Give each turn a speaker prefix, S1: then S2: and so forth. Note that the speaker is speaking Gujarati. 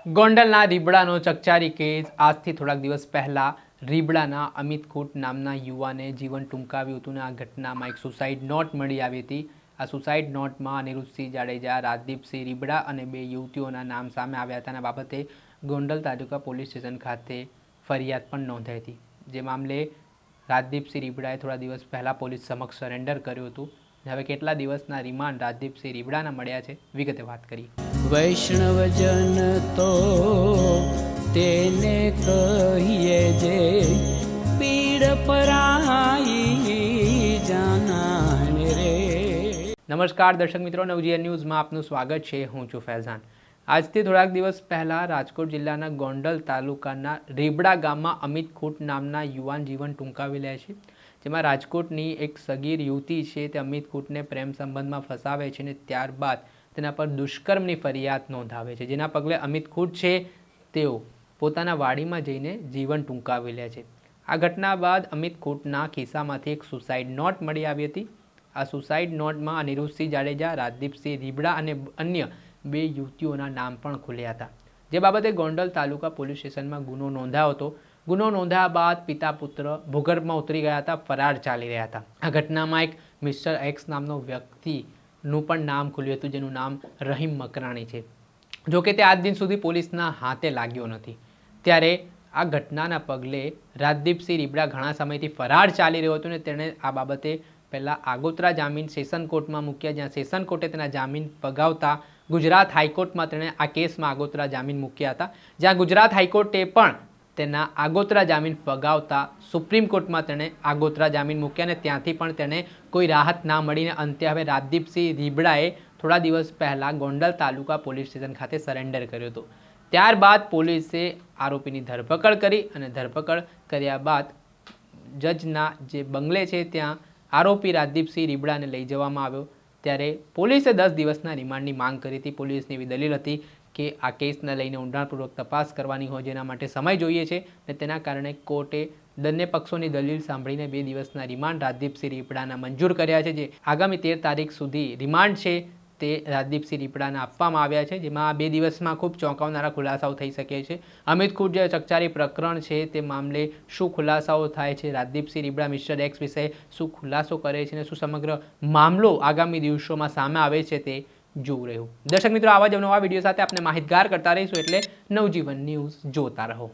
S1: ગોંડલના રીબડાનો ચકચારી કેસ આજથી થોડાક દિવસ પહેલા રીબડાના અમિત ખૂટ નામના યુવાને જીવન ટૂંકાવ્યું હતું અને આ ઘટનામાં એક સુસાઇડ નોટ મળી આવી હતી। આ સુસાઇડ નોટમાં અનિરુદ્ધસિંહ જાડેજા, રાજદીપસિંહ રીબડા અને બે યુવતીઓના નામ સામે આવ્યા હતા અને બાબતે ગોંડલ તાલુકા પોલીસ સ્ટેશન ખાતે ફરિયાદ પણ નોંધાઈ હતી। જે મામલે રાજદીપસિંહ રીબડાએ થોડા દિવસ પહેલાં પોલીસ સમક્ષ સરેન્ડર કર્યું હતું। હવે કેટલા દિવસના રિમાન્ડ રાજદીપસિંહ રીબડાના મળ્યા છે, વિગતે વાત કરી।
S2: વૈષ્ણવજન તો તેને કહીએ જે પીડ પરાઈ જાનાને રે।
S1: નમસ્કાર દર્શક મિત્રો, નવજીવન ન્યૂઝમાં આપનું સ્વાગત છે। હું છું ફૈઝાન। આજથી થોડાક દિવસ પહેલાં રાજકોટ જિલ્લાના ગોંડલ તાલુકાના રીબડા ગામમાં અમિત ખૂટ નામના યુવાન જીવન ટૂંકાવી લે છે। જેમાં રાજકોટની એક સગીર યુવતી છે તે અમિત ખૂટને પ્રેમ સંબંધમાં ફસાવે છે અને ત્યારબાદ તેના પર દુષ્કર્મની ફરિયાદ નોંધાવે છે, જેના પગલે અમિત ખૂટ છે તેઓ પોતાના વાડીમાં જઈને જીવન ટૂંકાવી લે છે। આ ઘટના બાદ અમિત ખૂટના ખિસ્સામાંથી એક સુસાઇડ નોટ મળી આવી હતી। આ સુસાઇડ નોટમાં અનિરુદ્ધસિંહ જાડેજા, રાજદીપસિંહ રીબડા અને અન્ય બે યુવતીઓના નામ પણ ખુલ્યા હતા। જે બાબતે ગોંડલ તાલુકા પોલીસ સ્ટેશનમાં ગુનો નોંધાયો હતો। ગુનો નોંધ્યા બાદ પિતા પુત્ર ભૂગર્ભમાં ઉતરી ગયા હતા, ફરાર ચાલી રહ્યા હતા। આ ઘટનામાં એક મિસ્ટર એક્સ નામનો વ્યક્તિનું પણ નામ ખુલ્યું હતું, જેનું નામ રહીમ મકરાણી છે। જોકે તે આજ દિન સુધી પોલીસના હાથે લાગ્યો નથી। ત્યારે આ ઘટનાના પગલે રાજદીપસિંહ રીબડા ઘણા સમયથી ફરાર ચાલી રહ્યો હતો અને તેણે આ બાબતે પહેલાં આગોતરા જામીન સેશન કોર્ટમાં મૂક્યા, જ્યાં સેશન કોર્ટે તેના જામીન ફગાવતા ગુજરાત હાઈકોર્ટમાં તેણે આ કેસમાં આગોતરા જામીન મૂક્યા હતા, જ્યાં ગુજરાત હાઈકોર્ટે પણ તેના આગોતરા જામીન ફગાવતા સુપ્રીમ કોર્ટમાં તેણે આગોતરા જામીન મૂક્યા અને ત્યાંથી પણ તેને કોઈ રાહત ના મળીને અંતે હવે રાજદીપસિંહ રીબડાએ થોડા દિવસ પહેલાં ગોંડલ તાલુકા પોલીસ સ્ટેશન ખાતે સરેન્ડર કર્યું હતું। ત્યારબાદ પોલીસે આરોપીની ધરપકડ કરી અને ધરપકડ કર્યા બાદ જજના જે બંગલે છે ત્યાં આરોપી રાજદીપસિંહ રીબડાને લઈ જવામાં આવ્યો। ત્યારે પોલીસે 10 દિવસના રિમાન્ડની માંગ કરી હતી। પોલીસની એવી દલીલ હતી કે આ કેસને લઈને ઊંડાણપૂર્વક તપાસ કરવાની હોય, જેના માટે સમય જોઈએ છે અને તેના કારણે કોર્ટે બંને પક્ષોની દલીલ સાંભળીને 2 દિવસના રિમાન્ડ રાજદીપસિંહ રીબડાના મંજૂર કર્યા છે। જે આગામી 13 તારીખ સુધી રિમાન્ડ છે તે રાજદીપસિંહ રીબડાને આપવામાં આવ્યા છે, જેમાં આ 2 દિવસમાં ખૂબ ચોંકાવનારા ખુલાસાઓ થઈ શકે છે। અમિત ખૂટ જે ચકચારી પ્રકરણ છે તે મામલે શું ખુલાસાઓ થાય છે, રાજદીપસિંહ રીબડા મિસ્ટર એક્સ વિશે શું ખુલાસો કરે છે અને શું સમગ્ર મામલો આગામી દિવસોમાં સામે આવે છે તે જોવું રહ્યું। દર્શક મિત્રો, આવા જ નવા વિડીયો સાથે આપણે માહિતગાર કરતા રહીશું, એટલે નવજીવન ન્યૂઝ જોતા રહો।